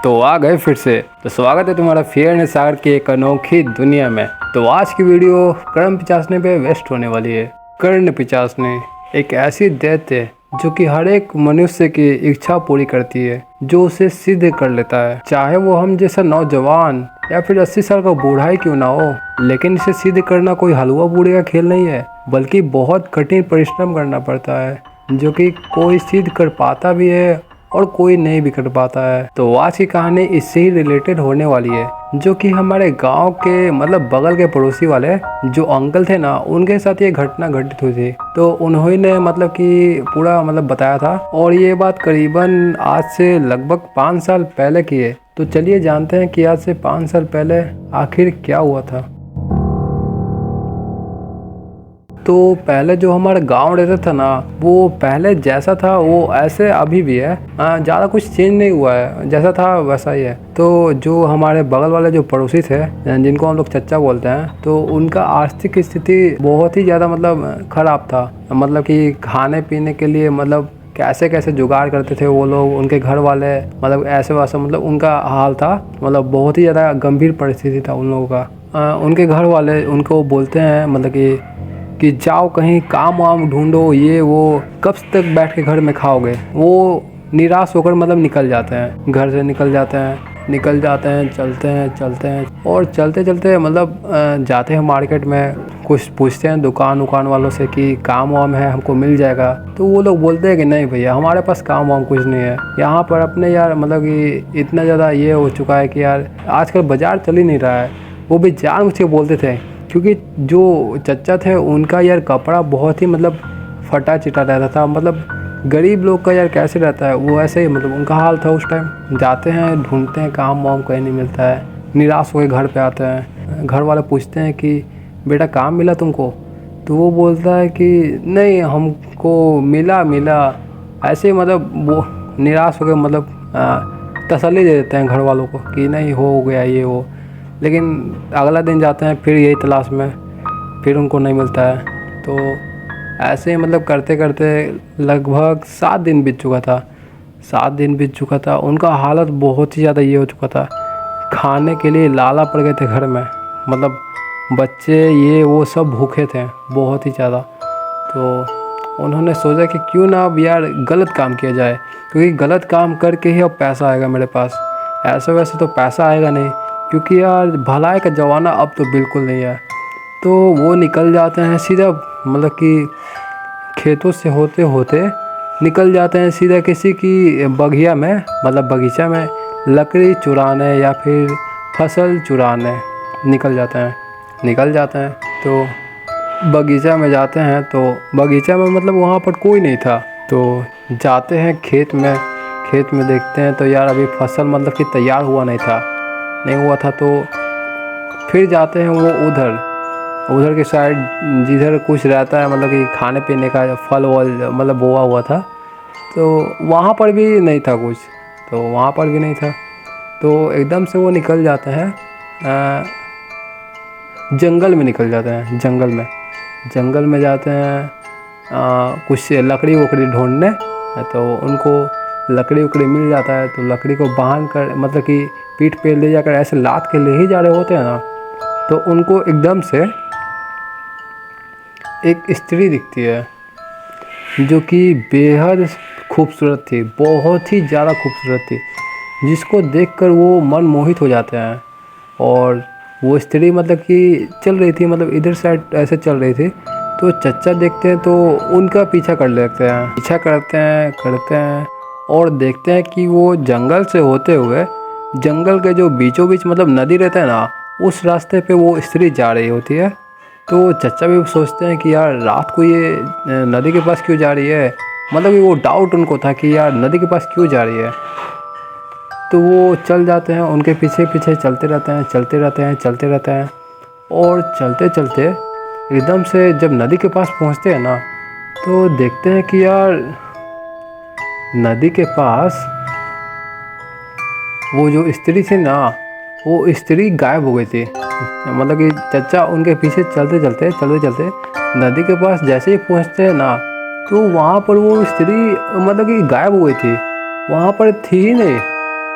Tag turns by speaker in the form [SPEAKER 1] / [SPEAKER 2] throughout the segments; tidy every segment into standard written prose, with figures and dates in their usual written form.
[SPEAKER 1] तो आ गए फिर से। तो स्वागत है तुम्हारा फेयर सागर की एक अनोखी दुनिया में। तो आज की वीडियो कर्ण पिचासने पे वेस्ट होने वाली है। कर्ण पिचासने एक ऐसी दैत्य है जो कि हर एक मनुष्य की इच्छा पूरी करती है, जो उसे सिद्ध कर लेता है, चाहे वो हम जैसा नौजवान या फिर 80 साल का बूढ़ा ही क्यों ना हो। लेकिन इसे सिद्ध करना कोई हलवा पूड़ी का खेल नहीं है, बल्कि बहुत कठिन परिश्रम करना पड़ता है, जो कि कोई सिद्ध कर पाता भी है और कोई नहीं भी कर पाता है। तो आज की कहानी इससे ही रिलेटेड होने वाली है, जो कि हमारे गांव के बगल के पड़ोसी वाले जो अंकल थे ना, उनके साथ ये घटना घटित हुई थी। तो उन्होंने कि पूरा बताया था, और ये बात करीबन आज से लगभग 5 साल पहले की है। तो चलिए जानते हैं कि आज से 5 साल पहले आखिर क्या हुआ था। तो पहले जो हमारा गांव रहता था ना, वो पहले जैसा था वो ऐसे अभी भी है। ज़्यादा कुछ चेंज नहीं हुआ है, जैसा था वैसा ही है। तो जो हमारे बगल वाले जो पड़ोसी थे, जिनको हम लोग चच्चा बोलते हैं, तो उनका आर्थिक स्थिति बहुत ही ज़्यादा ख़राब था। कि खाने पीने के लिए कैसे कैसे जुगाड़ करते थे वो लोग, उनके घर वाले ऐसे वैसे उनका हाल था। बहुत ही ज़्यादा गंभीर परिस्थिति था उन लोगों का। उनके घर वाले उनको बोलते हैं कि जाओ कहीं काम वाम ढूंढो, ये वो कब तक बैठ के घर में खाओगे। वो निराश होकर निकल जाते हैं, घर से निकल जाते हैं, चलते हैं और चलते जाते हैं मार्केट में। कुछ पूछते हैं दुकान वालों से कि काम वाम है, हमको मिल जाएगा। तो वो लोग बोलते हैं कि नहीं भैया, हमारे पास काम वाम कुछ नहीं है यहाँ पर अपने यार। कि इतना ज़्यादा ये हो चुका है कि यार आजकल बाज़ार चल ही नहीं रहा है। वो भी जानबूझ के बोलते थे, क्योंकि जो चच्चा थे उनका यार कपड़ा बहुत ही फटा चिटा रहता था। गरीब लोग का यार कैसे रहता है वो, ऐसे ही उनका हाल था उस टाइम। जाते हैं, ढूंढते हैं, काम वाम कहीं नहीं मिलता है, निराश होकर घर पे आते हैं। घर वाले पूछते हैं कि बेटा काम मिला तुमको? तो वो बोलता है कि नहीं हमको मिला ऐसे ही। वो निराश होकर तसल्ली दे देते हैं घर वालों को कि नहीं हो गया ये वो। लेकिन अगला दिन जाते हैं फिर यही तलाश में, फिर उनको नहीं मिलता है। तो ऐसे ही करते करते लगभग 7 दिन बीत चुका था। 7 दिन बीत चुका था, उनका हालत बहुत ही ज़्यादा ये हो चुका था, खाने के लिए लाला पड़ गए थे घर में। बच्चे ये वो सब भूखे थे बहुत ही ज़्यादा। तो उन्होंने सोचा कि क्यों ना अब यार गलत काम किया जाए, क्योंकि गलत काम करके ही अब पैसा आएगा मेरे पास। ऐसे वैसे तो पैसा आएगा नहीं, क्योंकि यार भलाई का ज़माना अब तो बिल्कुल नहीं है। तो वो निकल जाते हैं सीधा कि खेतों से होते होते निकल जाते हैं सीधा किसी की बगिया में, बगीचा में लकड़ी चुराने या फिर फसल चुराने निकल जाते हैं। तो बगीचा में जाते हैं, तो बगीचा में वहाँ पर कोई नहीं था। तो जाते हैं खेत में देखते हैं तो यार अभी फसल कि तैयार हुआ नहीं था। तो फिर जाते हैं वो उधर के साइड जिधर कुछ रहता है, कि खाने पीने का फल वल बोआ हुआ था। तो वहाँ पर भी नहीं था कुछ, तो एकदम से वो निकल जाते हैं, जंगल में निकल जाते हैं। जंगल में जाते हैं कुछ लकड़ी वकड़ी ढूंढने। तो उनको लकड़ी वकड़ी मिल जाता है, तो लकड़ी को बांध कर कि पीठ पे ले जाकर ऐसे लाद के ले ही जा रहे होते हैं ना। तो उनको एकदम से एक स्त्री दिखती है, जो कि बेहद खूबसूरत थी, बहुत ही ज़्यादा खूबसूरत थी, जिसको देखकर वो मन मोहित हो जाते हैं। और वो स्त्री कि चल रही थी, इधर साइड ऐसे चल रही थी। तो चच्चा देखते हैं तो उनका पीछा करते हैं और देखते हैं कि वो जंगल से होते हुए जंगल के जो बीचों बीच नदी रहता है ना, उस रास्ते पे वो स्त्री जा रही होती है। तो चच्चा भी सोचते हैं कि यार रात को ये नदी के पास क्यों जा रही है, कि वो डाउट उनको था कि यार नदी के पास क्यों जा रही है। तो वो चल जाते हैं, उनके पीछे पीछे चलते रहते हैं और चलते एकदम से जब नदी के पास पहुंचते हैं ना, तो देखते हैं कि यार नदी के पास वो जो स्त्री थी ना, वो स्त्री गायब हो गई थी। कि चच्चा उनके पीछे चलते नदी के पास जैसे ही पहुंचते हैं ना, तो वहाँ पर वो स्त्री कि गायब हो गई थी, वहाँ पर थी ही नहीं।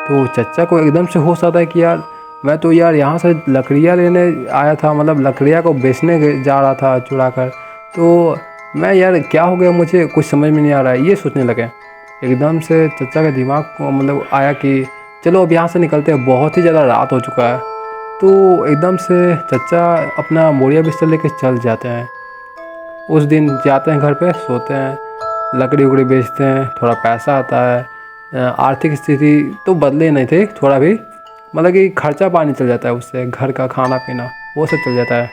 [SPEAKER 1] तो चचा को एकदम से होश आता है कि यार मैं तो यार यहाँ से लकड़ियाँ लेने आया था, मतलब लकड़ियाँ को बेचने जा रहा था चुरा कर, तो मैं यार क्या हो गया, मुझे कुछ समझ में नहीं आ रहा है, ये सोचने लगे। एकदम से चचा के दिमाग को मतलब आया कि चलो अब यहाँ से निकलते हैं, बहुत ही ज़्यादा रात हो चुका है। तो एकदम से चचा अपना बोरिया बिस्तर लेके चल जाते हैं। उस दिन जाते हैं घर पे, सोते हैं, लकड़ी उकड़ी बेचते हैं, थोड़ा पैसा आता है। आर्थिक स्थिति तो बदले नहीं थे थोड़ा भी, मतलब कि खर्चा पानी चल जाता है उससे, घर का खाना पीना वो सब चल जाता है।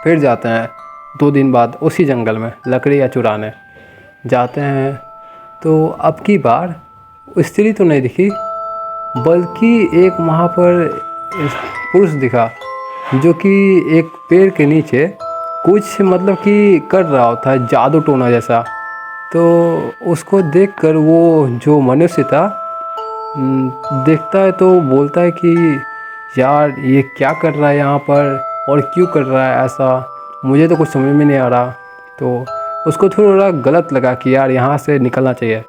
[SPEAKER 1] फिर जाते हैं 2 दिन बाद उसी जंगल में लकड़ियाँ चुराने जाते हैं। तो अब की बार स्त्री तो नहीं दिखी, बल्कि एक वहाँ पर पुरुष दिखा, जो कि एक पेड़ के नीचे कुछ मतलब कि कर रहा होता है, जादू टोना जैसा। तो उसको देखकर वो जो मनुष्य था देखता है तो बोलता है कि यार ये क्या कर रहा है यहाँ पर और क्यों कर रहा है ऐसा, मुझे तो कुछ समझ में नहीं आ रहा। तो उसको थोड़ा गलत लगा कि यार यहाँ से निकलना चाहिए।